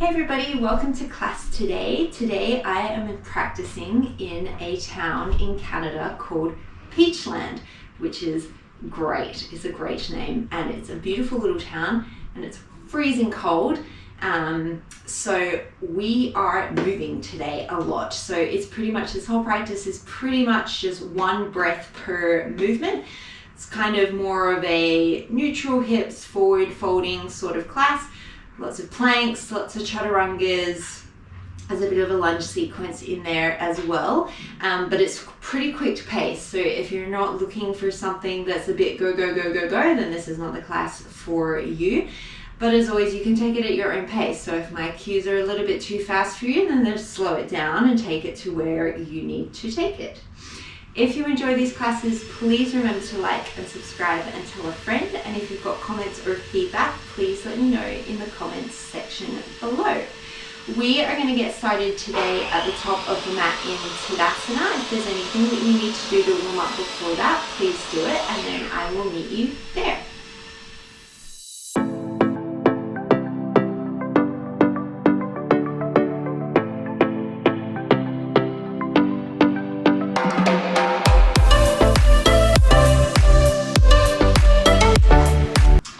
Hey everybody, welcome to class today. Today I am practicing in a town in Canada called Peachland, which is great. It's a great name and it's a beautiful little town and it's freezing cold. So we are moving today a lot. So it's pretty much, this whole practice is pretty much just one breath per movement. It's kind of more of a neutral hips forward folding sort of class. Lots of planks, lots of chaturangas. There's a bit of a lunge sequence in there as well, but it's pretty quick pace. So if you're not looking for something that's a bit go, then this is not the class for you. But as always, you can take it at your own pace. So if my cues are a little bit too fast for you, then just slow it down and take it to where you need to take it. If you enjoy these classes, please remember to like and subscribe and tell a friend. And if you've got comments or feedback, please let me know in the comments section below. We are going to get started today at the top of the mat in Tadasana. If there's anything that you need to do to warm up before that, please do it, and then I will meet you there.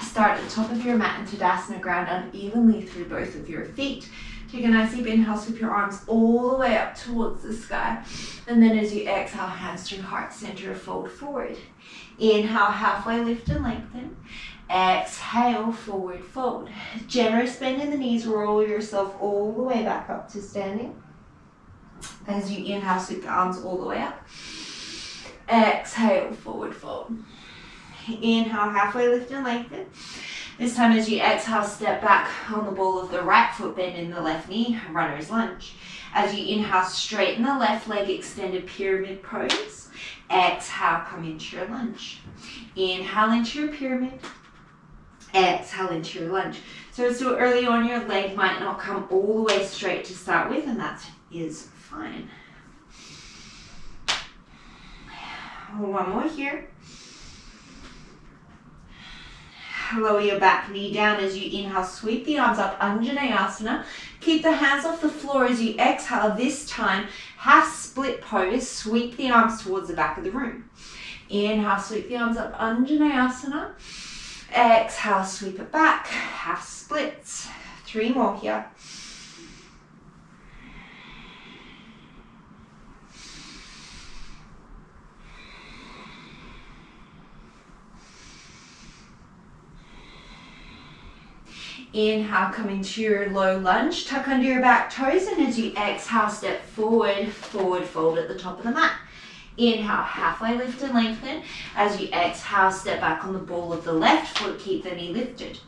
Start at the top of your mat in Tadasana, ground unevenly through both of your feet. Take a nice deep inhale, sweep your arms all the way up towards the sky. And then as you exhale, hands through heart center, fold forward. Inhale, halfway lift and lengthen. Exhale, forward fold. Generous bend in the knees, roll yourself all the way back up to standing. As you inhale, sweep the arms all the way up. Exhale, forward fold. Inhale, halfway lift and lengthen. This time as you exhale, step back on the ball of the right foot, bend in the left knee, runner's lunge. As you inhale, straighten the left leg, extended pyramid pose. Exhale, come into your lunge. Inhale into your pyramid. Exhale into your lunge. So it's still early on, your leg might not come all the way straight to start with, and that is fine. One more here. Lower your back knee down as you inhale, sweep the arms up, Anjaneyasana. Keep the hands off the floor as you exhale. This time, half split pose, sweep the arms towards the back of the room. Inhale, sweep the arms up, Anjaneyasana. Exhale, sweep it back, half splits. 3 more here. Inhale, come into your low lunge, tuck under your back toes, and as you exhale, step forward, forward fold at the top of the mat. Inhale, halfway lift and lengthen. As you exhale, step back on the ball of the left foot, keep the knee lifted.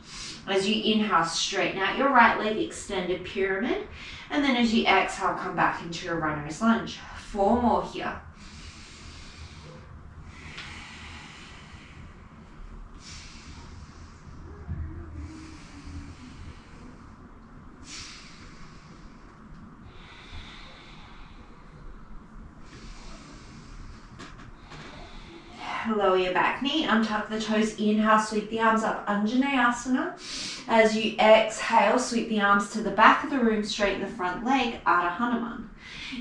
As you inhale, straighten out your right leg, extended pyramid, and then as you exhale, come back into your runner's lunge. 4 more here. Lower your back knee, untuck the toes, inhale, sweep the arms up, Anjaneyasana. As you exhale, sweep the arms to the back of the room, straighten the front leg, Ardha Hanuman.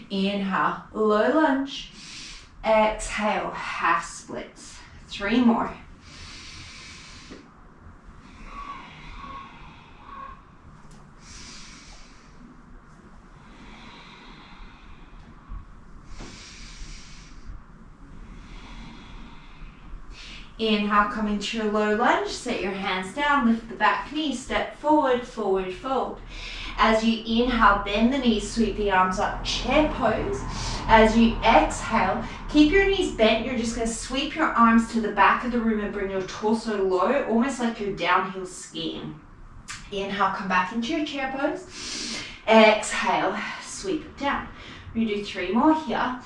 Inhale, low lunge. Exhale, half splits. 3 more. Inhale, come into your low lunge, set your hands down, lift the back knee, step forward, forward fold. As you inhale, bend the knees, sweep the arms up, chair pose. As you exhale, keep your knees bent, you're just going to sweep your arms to the back of the room and bring your torso low, almost like you're downhill skiing. Inhale, come back into your chair pose. Exhale, sweep it down. We do 3 more here.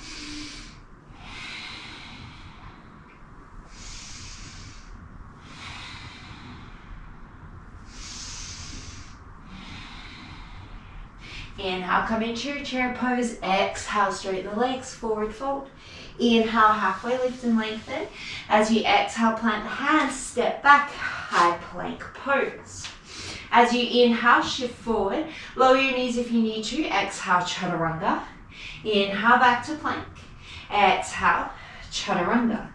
Inhale, come into your chair pose. Exhale, straighten the legs, forward fold. Inhale, halfway lift and lengthen. As you exhale, plant the hands, step back, high plank pose. As you inhale, shift forward. Lower your knees if you need to. Exhale, chaturanga. Inhale, back to plank. Exhale, chaturanga.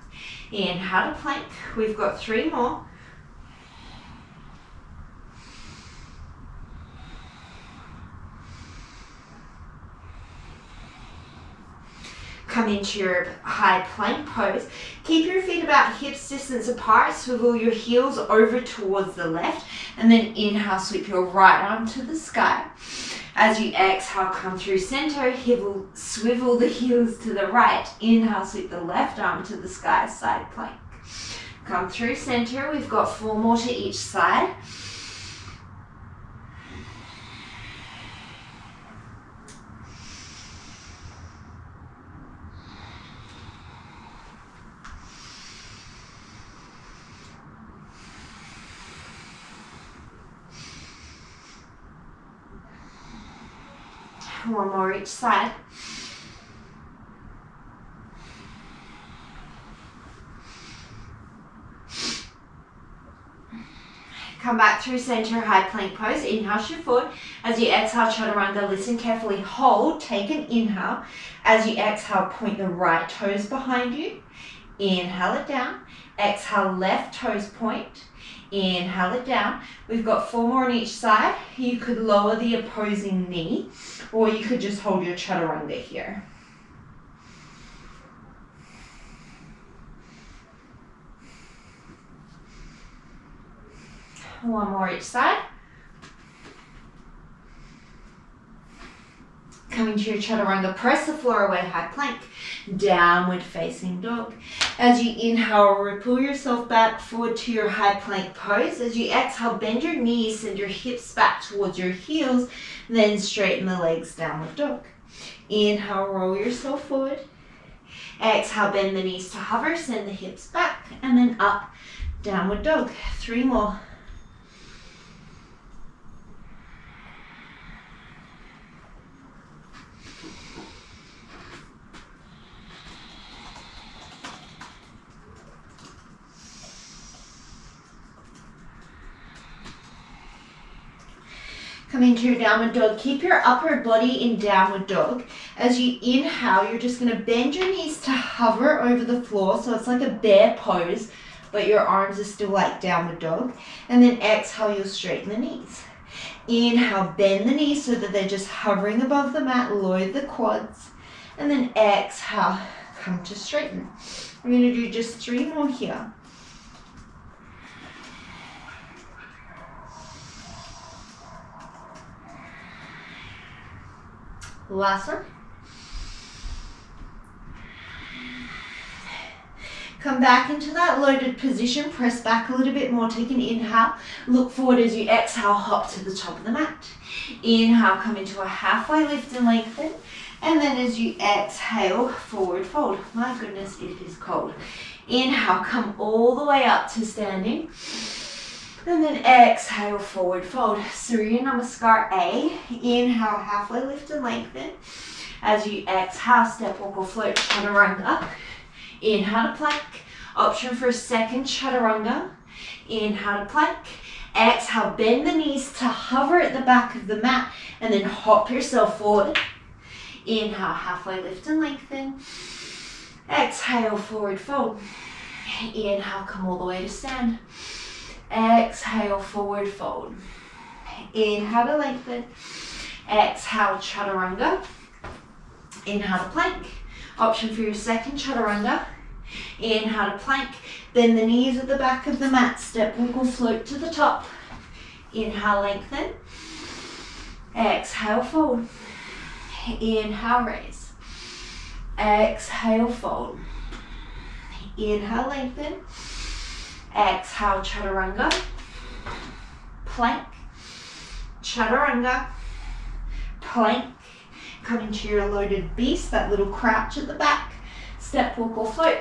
Inhale to plank. We've got 3 more. Come into your high plank pose. Keep your feet about hips distance apart. Swivel your heels over towards the left. And then inhale, sweep your right arm to the sky. As you exhale, come through center. Swivel the heels to the right. Inhale, sweep the left arm to the sky, side plank. Come through center. We've got 4 more to each side. One more each side. Come back through center, high plank pose. Inhale, shift forward. As you exhale, chaturanga, listen carefully. Hold, take an inhale. As you exhale, point the right toes behind you. Inhale it down. Exhale, left toes point. Inhale it down. We've got 4 more on each side. You could lower the opposing knee, or you could just hold your chaturanga here. One more each side. Coming to your chaturanga, press the floor away, high plank. Downward facing dog. As you inhale, ripple yourself back forward to your high plank pose. As you exhale, bend your knees, send your hips back towards your heels, then straighten the legs, downward dog. Inhale, roll yourself forward. Exhale, bend the knees to hover, send the hips back, and then up, downward dog. 3 more. Come into your downward dog. Keep your upper body in downward dog. As you inhale, you're just going to bend your knees to hover over the floor. So it's like a bear pose, but your arms are still like downward dog. And then exhale, you'll straighten the knees. Inhale, bend the knees so that they're just hovering above the mat. Lower the quads. And then exhale, come to straighten. I'm going to do just 3 more here. Last one. Come back into that loaded position. Press back a little bit more. Take an inhale. Look forward as you exhale. Hop to the top of the mat. Inhale. Come into a halfway lift and lengthen. And then as you exhale, forward fold. My goodness, it is cold. Inhale. Come all the way up to standing. And then exhale, forward fold. Surya Namaskar A. Inhale, halfway lift and lengthen. As you exhale, step, walk or float, chaturanga. Inhale to plank. Option for a second chaturanga. Inhale to plank. Exhale, bend the knees to hover at the back of the mat and then hop yourself forward. Inhale, halfway lift and lengthen. Exhale, forward fold. Inhale, come all the way to stand. Exhale, forward fold. Inhale to lengthen. Exhale, chaturanga. Inhale to plank. Option for your second chaturanga. Inhale to plank. Bend the knees at the back of the mat. Step, walk or float to the top. Inhale, lengthen. Exhale, fold. Inhale, raise. Exhale, fold. Inhale, lengthen. Exhale, chaturanga, plank, chaturanga, plank. Come into your loaded beast, that little crouch at the back. Step, walk or float.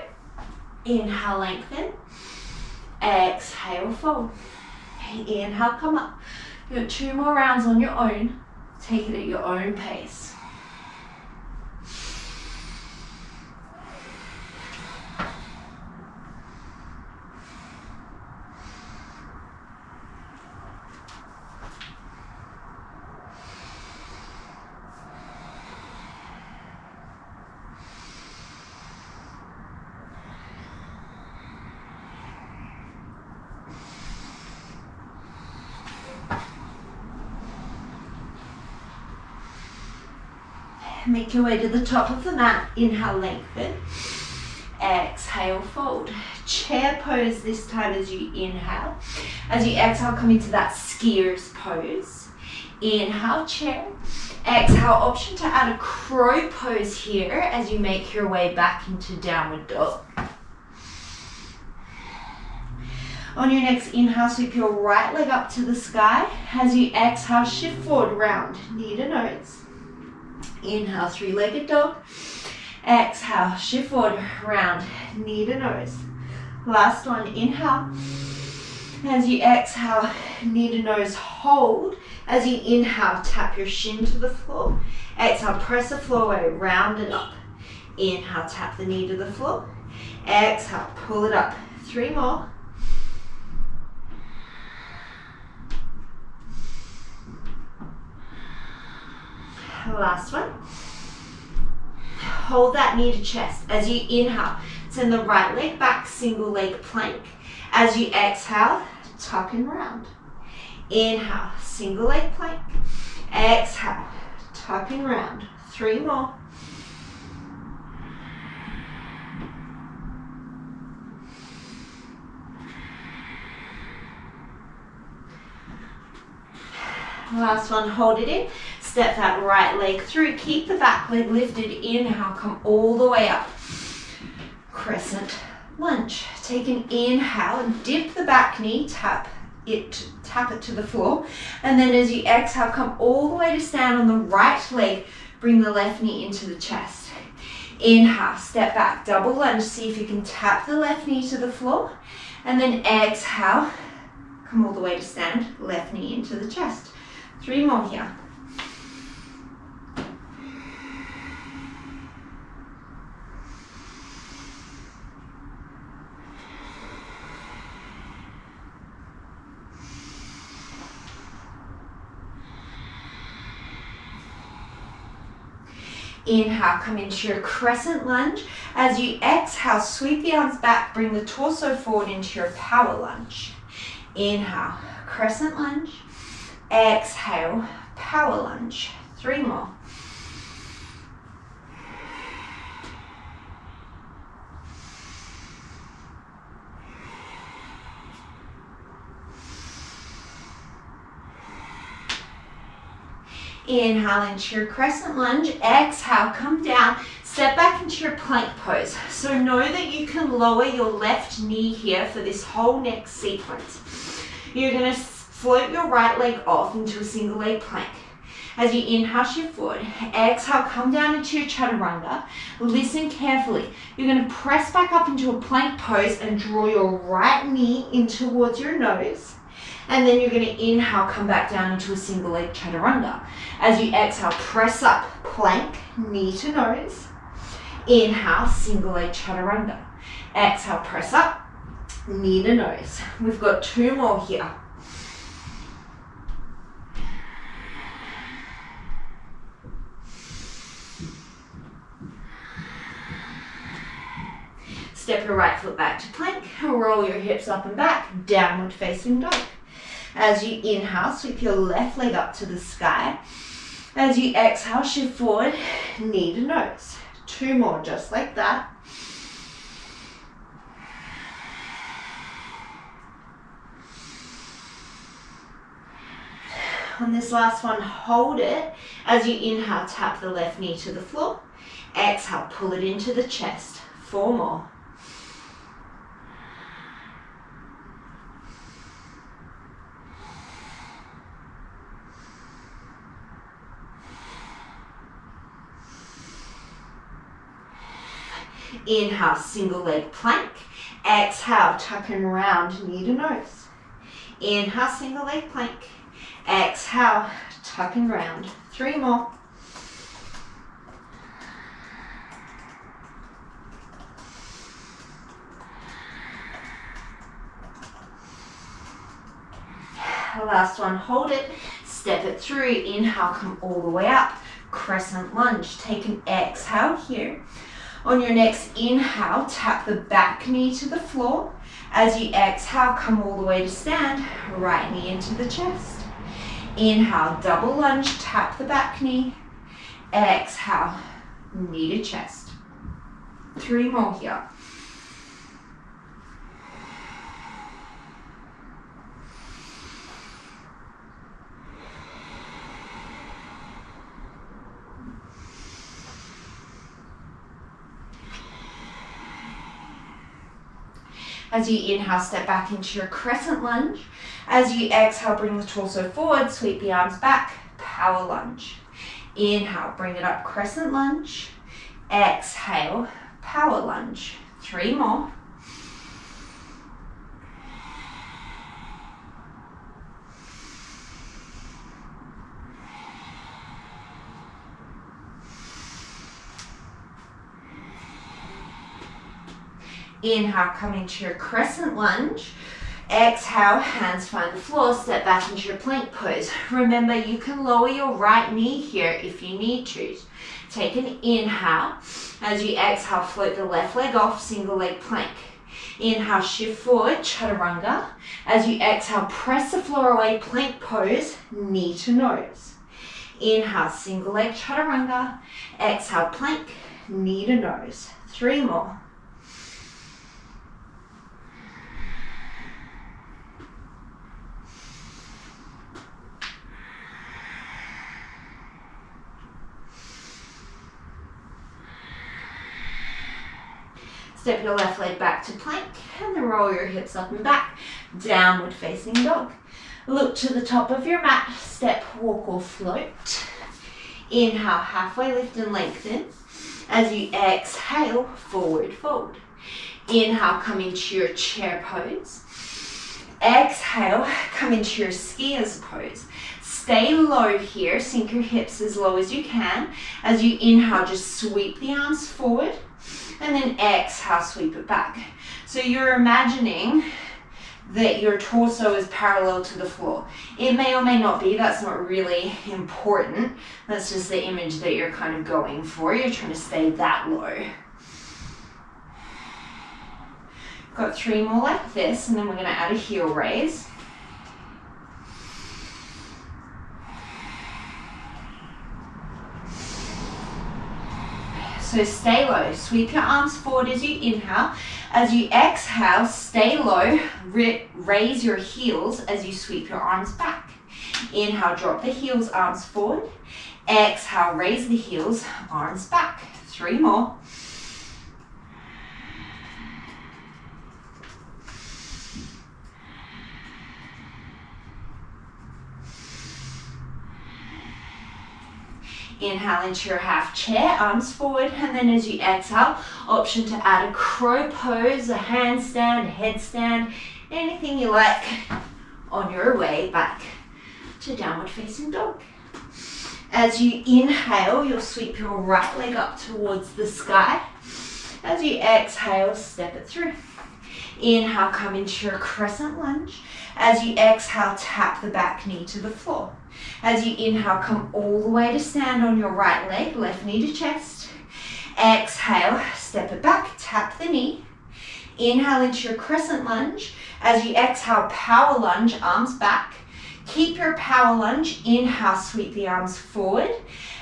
Inhale, lengthen. Exhale, fold. Inhale, come up. You've got 2 more rounds on your own. Take it at your own pace. Make your way to the top of the mat. Inhale, lengthen. Exhale, fold. Chair pose this time as you inhale. As you exhale, come into that skier's pose. Inhale, chair. Exhale, option to add a crow pose here as you make your way back into downward dog. On your next inhale, sweep your right leg up to the sky. As you exhale, shift forward, round, knee to nose. Inhale, three-legged dog. Exhale, shift forward, round, knee to nose. Last one, inhale. As you exhale, knee to nose, hold. As you inhale, tap your shin to the floor. Exhale, press the floor away, round it up. Inhale, tap the knee to the floor. Exhale, pull it up. 3 more. Last one. Hold that knee to chest. As you inhale, send the right leg back, single leg plank. As you exhale, tuck and round. Inhale, single leg plank. Exhale, tuck and round. 3 more. Last one, hold it in. Step that right leg through. Keep the back leg lifted. Inhale, come all the way up. Crescent lunge. Take an inhale and dip the back knee, tap it to the floor. And then as you exhale, come all the way to stand on the right leg. Bring the left knee into the chest. Inhale, step back, double lunge. See if you can tap the left knee to the floor. And then exhale, come all the way to stand, left knee into the chest. 3 more here. Inhale, come into your crescent lunge. As you exhale, sweep the arms back, bring the torso forward into your power lunge. Inhale, crescent lunge. Exhale, power lunge. 3 more. Inhale into your crescent lunge. Exhale, come down. Step back into your plank pose. So know that you can lower your left knee here for this whole next sequence. You're going to float your right leg off into a single leg plank. As you inhale, shift forward. Exhale, come down into your chaturanga. Listen carefully. You're going to press back up into a plank pose and draw your right knee in towards your nose. And then you're going to inhale, come back down into a single leg chaturanga. As you exhale, press up, plank, knee to nose. Inhale, single leg chaturanga. Exhale, press up, knee to nose. We've got 2 more here. Step your right foot back to plank. Roll your hips up and back, downward facing dog. As you inhale, sweep your left leg up to the sky. As you exhale, shift forward, knee to nose. 2 more, just like that. On this last one, hold it. As you inhale, tap the left knee to the floor. Exhale, pull it into the chest. 4 more. Inhale, single leg plank. Exhale, tuck and round, knee to nose. Inhale, single leg plank. Exhale, tuck and round. 3 more. Last one, hold it. Step it through. Inhale, come all the way up. Crescent lunge. Take an exhale here. On your next inhale, tap the back knee to the floor. As you exhale, come all the way to stand, right knee into the chest. Inhale, double lunge, tap the back knee. Exhale, knee to chest. 3 more here. As you inhale, step back into your crescent lunge. As you exhale, bring the torso forward, sweep the arms back, power lunge. Inhale, bring it up, crescent lunge. Exhale, power lunge. 3 more. Inhale, come into your crescent lunge. Exhale, hands find the floor, step back into your plank pose. Remember, you can lower your right knee here if you need to. Take an inhale. As you exhale, float the left leg off, single leg plank. Inhale, shift forward, chaturanga. As you exhale, press the floor away, plank pose, knee to nose. Inhale, single leg chaturanga. Exhale, plank, knee to nose. 3 more. Step your left leg back to plank and then roll your hips up and back. Downward facing dog. Look to the top of your mat. Step, walk or float. Inhale, halfway lift and lengthen. As you exhale, forward fold. Inhale, come into your chair pose. Exhale, come into your skiers pose. Stay low here, sink your hips as low as you can. As you inhale, just sweep the arms forward. And then exhale, sweep it back. So you're imagining that your torso is parallel to the floor. It may or may not be, that's not really important. That's just the image that you're kind of going for. You're trying to stay that low. Got 3 more like this, and then we're gonna add a heel raise. So stay low, sweep your arms forward as you inhale. As you exhale, stay low, raise your heels as you sweep your arms back. Inhale, drop the heels, arms forward. Exhale, raise the heels, arms back. 3 more. Inhale into your half chair, arms forward, and then as you exhale, option to add a crow pose, a handstand, a headstand, anything you like on your way back to downward facing dog. As you inhale, you'll sweep your right leg up towards the sky. As you exhale, step it through. Inhale, come into your crescent lunge. As you exhale, tap the back knee to the floor. As you inhale, come all the way to stand on your right leg, left knee to chest. Exhale, step it back, tap the knee. Inhale into your crescent lunge. As you exhale, power lunge, arms back. Keep your power lunge. Inhale, sweep the arms forward.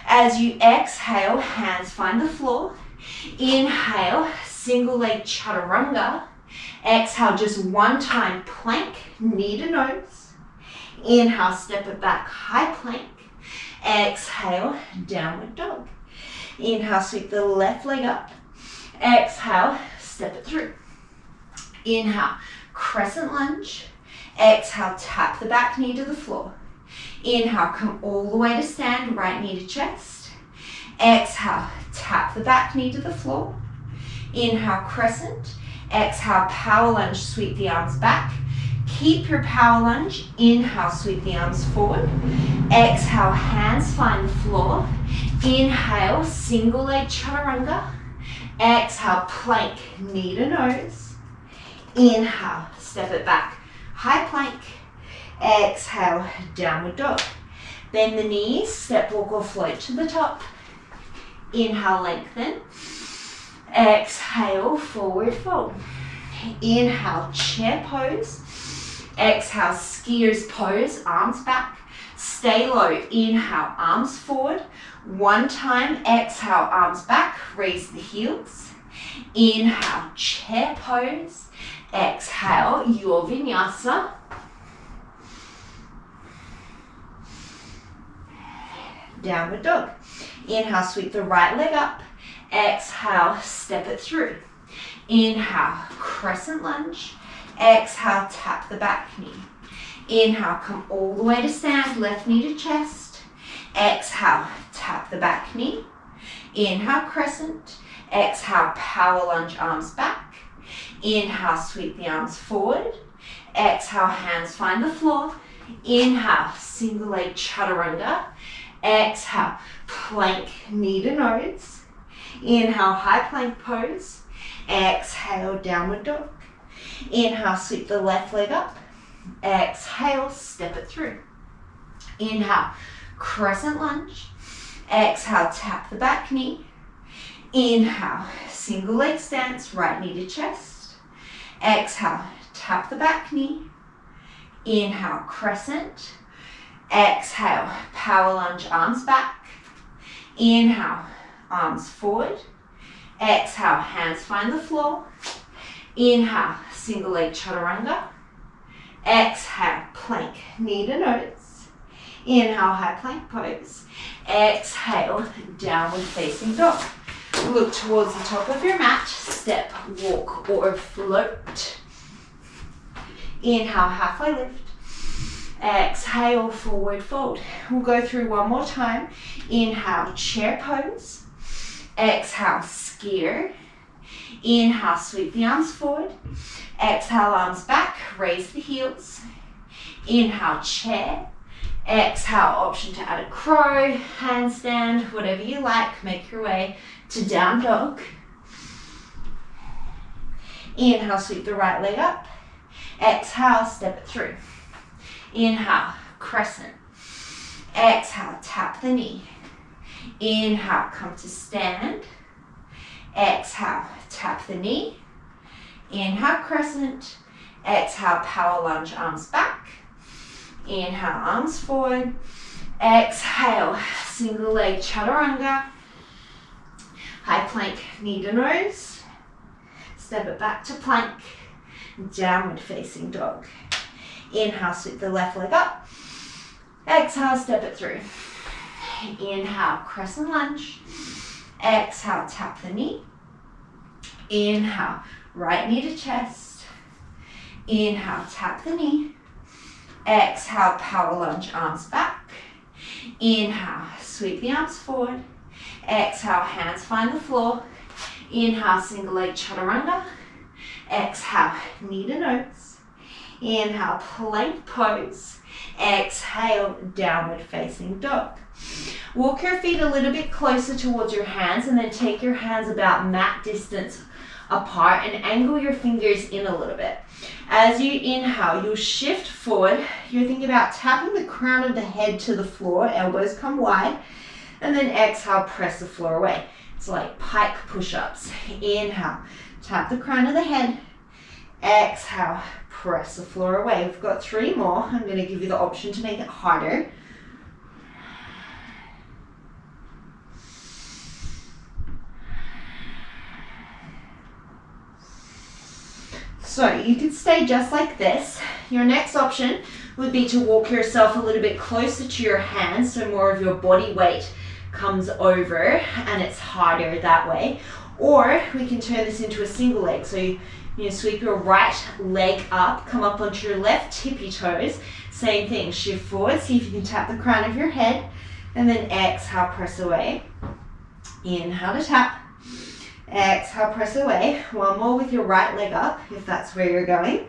As you exhale, hands find the floor. Inhale, single leg chaturanga. Exhale, just 1 time, plank, knee to nose. Inhale, step it back, high plank. Exhale, downward dog. Inhale, sweep the left leg up. Exhale, step it through. Inhale, crescent lunge. Exhale, tap the back knee to the floor. Inhale, come all the way to stand, right knee to chest. Exhale, tap the back knee to the floor. Inhale, crescent. Exhale, power lunge, sweep the arms back. Keep your power lunge. Inhale, sweep the arms forward. Exhale, hands find the floor. Inhale, single leg chaturanga. Exhale, plank, knee to nose. Inhale, step it back, high plank. Exhale, downward dog. Bend the knees, step, walk or float to the top. Inhale, lengthen. Exhale, forward fold. Inhale, chair pose. Exhale, skiers pose, arms back. Stay low. Inhale, arms forward. One time, exhale, arms back. Raise the heels. Inhale, chair pose. Exhale, your vinyasa. Downward dog. Inhale, sweep the right leg up. Exhale, step it through. Inhale, crescent lunge. Exhale, tap the back knee. Inhale, come all the way to stand, left knee to chest. Exhale, tap the back knee. Inhale, crescent. Exhale, power lunge, arms back. Inhale, sweep the arms forward. Exhale, hands find the floor. Inhale, single leg chaturanga. Exhale, plank, knee to nose. Inhale, high plank pose. Exhale, downward dog. Inhale, sweep the left leg up. Exhale, step it through. Inhale, crescent lunge. Exhale, tap the back knee. Inhale, single leg stance, right knee to chest. Exhale, tap the back knee. Inhale, crescent. Exhale, power lunge, arms back. Inhale, arms forward. Exhale, hands find the floor. Inhale, single leg chaturanga. Exhale, plank, knee to nose. Inhale, high plank pose. Exhale, downward facing dog. Look towards the top of your mat. Step, walk, or float. Inhale, halfway lift. Exhale, forward fold. We'll go through one more time. Inhale, chair pose. Exhale, skier. Inhale, sweep the arms forward. Exhale, arms back, raise the heels. Inhale, chair. Exhale, option to add a crow, handstand, whatever you like. Make your way to down dog. Inhale, sweep the right leg up. Exhale, step it through. Inhale, crescent. Exhale, tap the knee. Inhale, come to stand. Exhale, tap the knee. Inhale, crescent. Exhale, power lunge, arms back. Inhale, arms forward. Exhale, single leg chaturanga. High plank, knee to nose. Step it back to plank. Downward facing dog. Inhale, sweep the left leg up. Exhale, step it through. Inhale, crescent lunge. Exhale, tap the knee. Inhale, right knee to chest. Inhale, tap the knee. Exhale, power lunge, arms back. Inhale, sweep the arms forward. Exhale, hands find the floor. Inhale, single leg chaturanga. Exhale, knee to nose. Inhale, plank pose. Exhale, downward facing dog. Walk your feet a little bit closer towards your hands and then take your hands about mat distance apart and angle your fingers in a little bit. As you inhale, you'll shift forward. You're thinking about tapping the crown of the head to the floor, elbows come wide, and then exhale, press the floor away. It's like pike push-ups. Inhale, tap the crown of the head. Exhale, press the floor away. We've got 3 more. I'm going to give you the option to make it harder. So you could stay just like this. Your next option would be to walk yourself a little bit closer to your hands so more of your body weight comes over and it's harder that way. Or we can turn this into a single leg. So you sweep your right leg up, come up onto your left tippy toes. Same thing, shift forward, see if you can tap the crown of your head, and then exhale, press away. Inhale to tap. Exhale, press away. One more with your right leg up, if that's where you're going.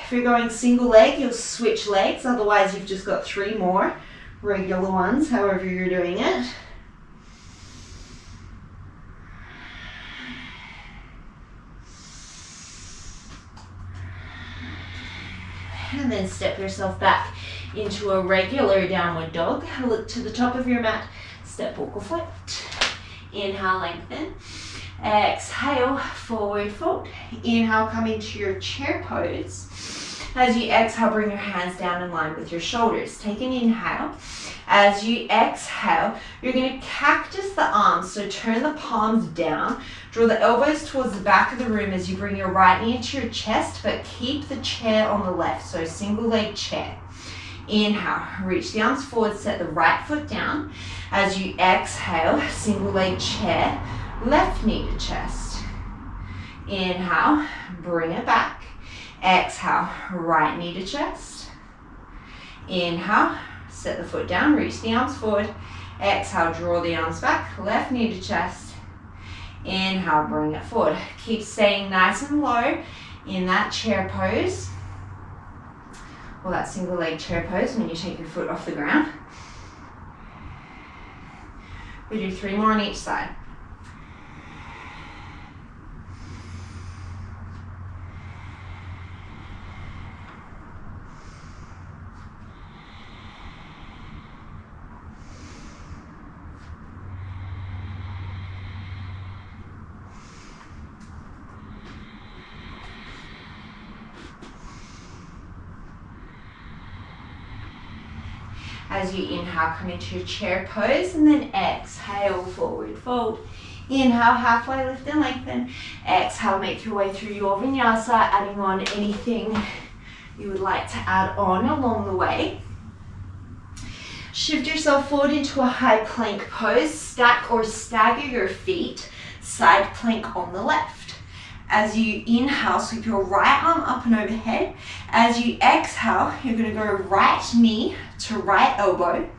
If you're going single leg, you'll switch legs. Otherwise, you've just got 3 more regular ones, however you're doing it. And then step yourself back into a regular downward dog. Look to the top of your mat. Step, walk, or float. Inhale, lengthen. Exhale, forward fold. Inhale, come into your chair pose. As you exhale, bring your hands down in line with your shoulders. Take an inhale. As you exhale, you're going to cactus the arms. So turn the palms down. Draw the elbows towards the back of the room as you bring your right knee into your chest, but keep the chair on the left. So single leg chair. Inhale, reach the arms forward, set the right foot down. As you exhale, single leg chair, left knee to chest. Inhale, bring it back. Exhale, right knee to chest. Inhale, set the foot down, reach the arms forward. Exhale, draw the arms back, left knee to chest. Inhale, bring it forward. Keep staying nice and low in that chair pose, or that single leg chair pose when you take your foot off the ground. We do 3 more on each side. As you inhale, come into your chair pose, and then exhale, forward fold. Inhale, halfway lift and lengthen. Exhale, make your way through your vinyasa, adding on anything you would like to add on along the way. Shift yourself forward into a high plank pose. Stack or stagger your feet. Side plank on the left. As you inhale, sweep your right arm up and overhead. As you exhale, you're going to go right knee to right elbow.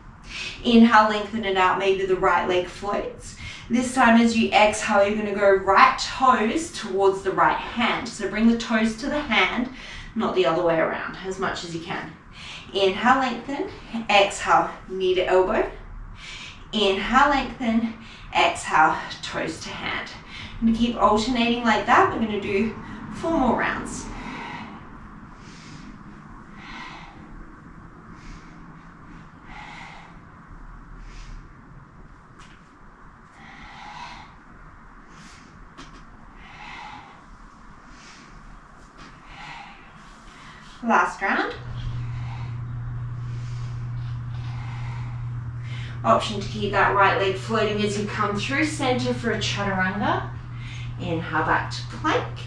Inhale, lengthen it out, maybe the right leg floats. This time as you exhale, you're going to go right toes towards the right hand. So bring the toes to the hand, not the other way around, as much as you can. Inhale, lengthen. Exhale, knee to elbow. Inhale, lengthen. Exhale, toes to hand. I'm going to keep alternating like that. We're going to do 4 more rounds. Last round. Option to keep that right leg floating as you come through center for a chaturanga. Inhale back to plank,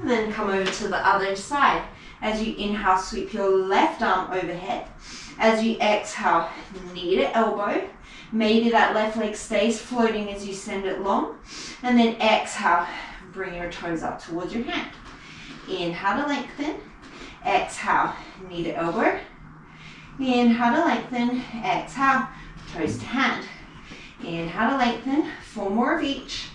and then come over to the other side. As you inhale, sweep your left arm overhead. As you exhale, knee to elbow. Maybe that left leg stays floating as you send it long. And then exhale, bring your toes up towards your hand. Inhale to lengthen. Exhale, knee to elbow. Inhale to lengthen. Exhale, toes to hand. Inhale to lengthen. 4 more of each.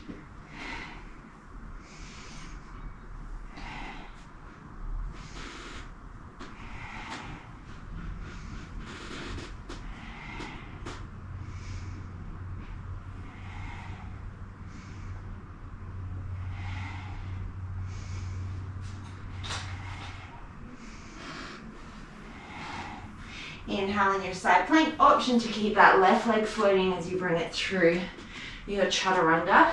Inhaling your side plank, option to keep that left leg floating as you bring it through your chaturanga,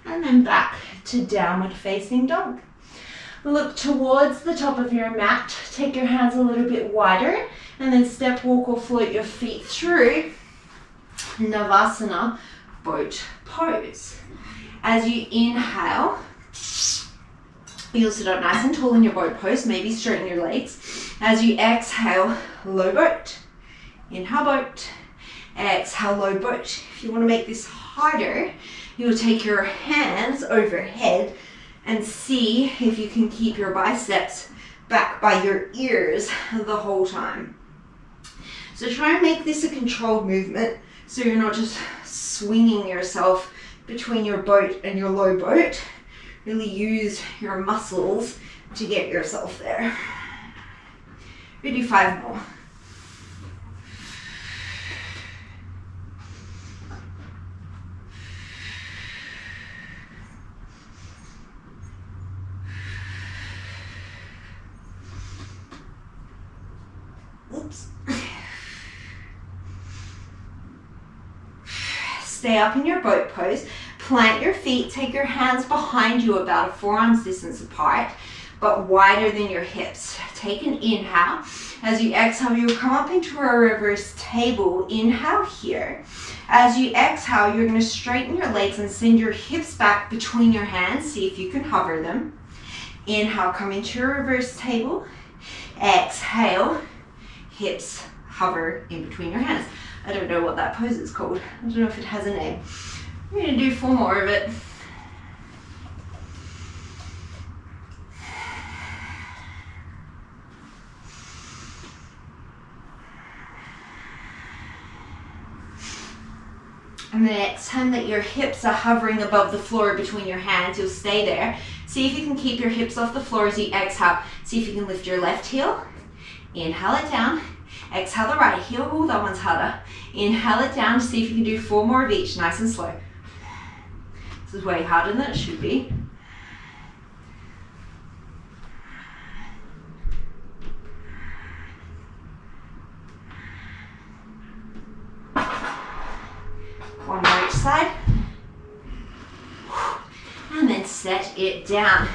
and then back to downward facing dog. Look towards the top of your mat, take your hands a little bit wider, and then step, walk or float your feet through Navasana boat pose. As you inhale, you'll sit up nice and tall in your boat pose, maybe straighten your legs. As you exhale, low boat. Inhale, boat. Exhale, low boat. If you want to make this harder, you'll take your hands overhead and see if you can keep your biceps back by your ears the whole time. So try and make this a controlled movement so you're not just swinging yourself between your boat and your low boat. Really use your muscles to get yourself there. We do 5 more. Oops. Stay up in your boat pose. Plant your feet, take your hands behind you about a forearms distance apart. but wider than your hips. Take an inhale. As you exhale, you'll come up into a reverse table. Inhale here. As you exhale, you're going to straighten your legs and send your hips back between your hands. See if you can hover them. Inhale, come into your reverse table. Exhale, hips hover in between your hands. I don't know what that pose is called. I don't know if it has a name. We're going to do 4 more of it. And the next time that your hips are hovering above the floor between your hands, you'll stay there. See if you can keep your hips off the floor as you exhale. See if you can lift your left heel. Inhale it down. Exhale the right heel. Oh, that one's harder. Inhale it down. See if you can do 4 more of each, nice and slow. This is way harder than it should be. One more each side. And then set it down.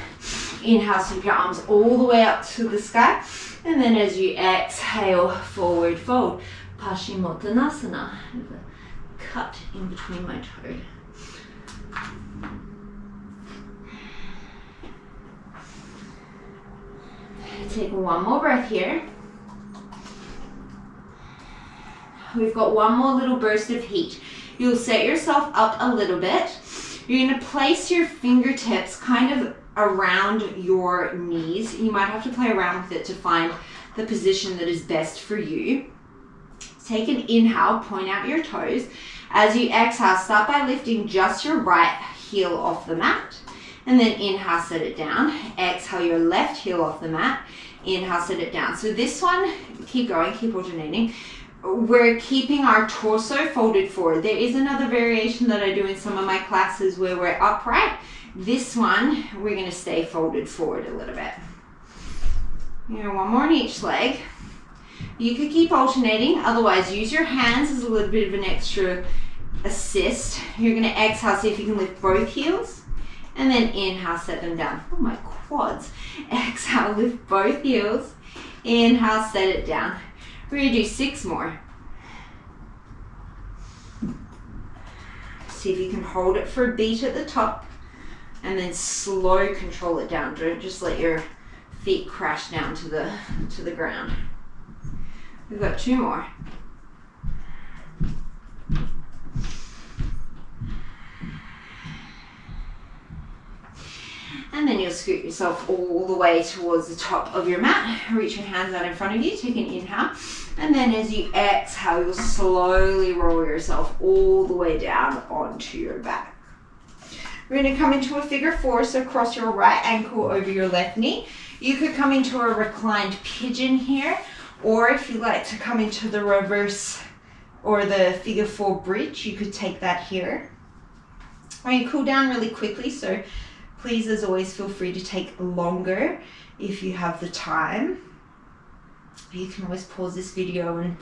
Inhale, sweep your arms all the way up to the sky. And then as you exhale, forward fold. Paschimottanasana. Cut in between my toes. Take one more breath here. We've got one more little burst of heat. You'll set yourself up a little bit. You're going to place your fingertips kind of around your knees. You might have to play around with it to find the position that is best for you. Take an inhale, point out your toes. As you exhale, start by lifting just your right heel off the mat. And then inhale, set it down. Exhale your left heel off the mat. Inhale, set it down. So this one, keep going, keep alternating. We're keeping our torso folded forward. There is another variation that I do in some of my classes where we're upright. This one, we're going to stay folded forward a little bit. One more on each leg. You could keep alternating, otherwise use your hands as a little bit of an extra assist. You're going to exhale, see if you can lift both heels, and then inhale, set them down. Oh, my quads. Exhale, lift both heels. Inhale, set it down. We're going to do 6 more. See if you can hold it for a beat at the top, and then slow control it down. Don't just let your feet crash down to the ground. We've got 2 more. And then you'll scoot yourself all the way towards the top of your mat. Reach your hands out in front of you. Take an inhale. And then as you exhale, you'll slowly roll yourself all the way down onto your back. We're going to come into a figure 4. So cross your right ankle over your left knee. You could come into a reclined pigeon here. Or if you like to come into the reverse or the figure 4 bridge, you could take that here. I'm going to cool down really quickly, so please, as always, feel free to take longer if you have the time. You can always pause this video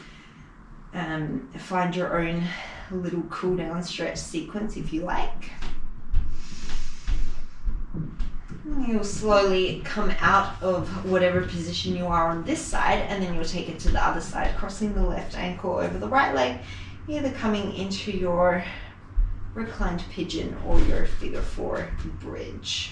and find your own little cool down stretch sequence if you like. You'll slowly come out of whatever position you are on this side, and then you'll take it to the other side, crossing the left ankle over the right leg, either coming into your reclined pigeon or your figure 4 bridge.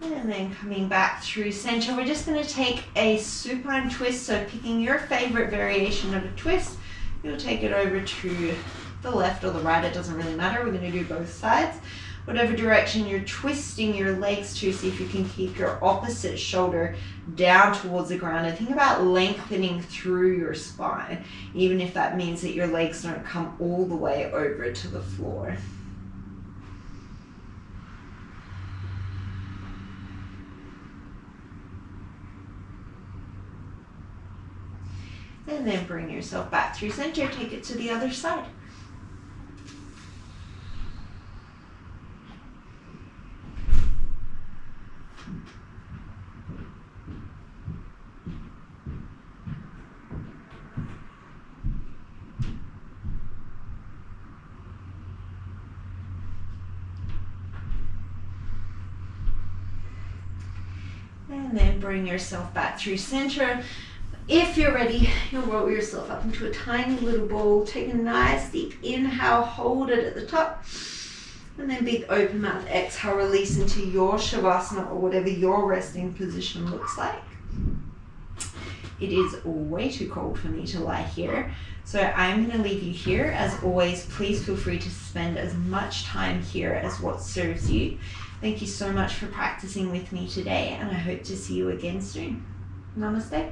And then coming back through center, we're just going to take a supine twist. So picking your favorite variation of a twist, you'll take it over to the left or the right, it doesn't really matter. We're going to do both sides. Whatever direction you're twisting your legs to, see if you can keep your opposite shoulder down towards the ground, and think about lengthening through your spine, even if that means that your legs don't come all the way over to the floor. And then bring yourself back through center, take it to the other side. and then bring yourself back through center. If you're ready, you'll roll yourself up into a tiny little ball. Take a nice deep inhale, hold it at the top, and then big open mouth exhale, release into your Shavasana or whatever your resting position looks like. It is way too cold for me to lie here, so I'm going to leave you here. As always, please feel free to spend as much time here as what serves you. Thank you so much for practicing with me today, and I hope to see you again soon. Namaste.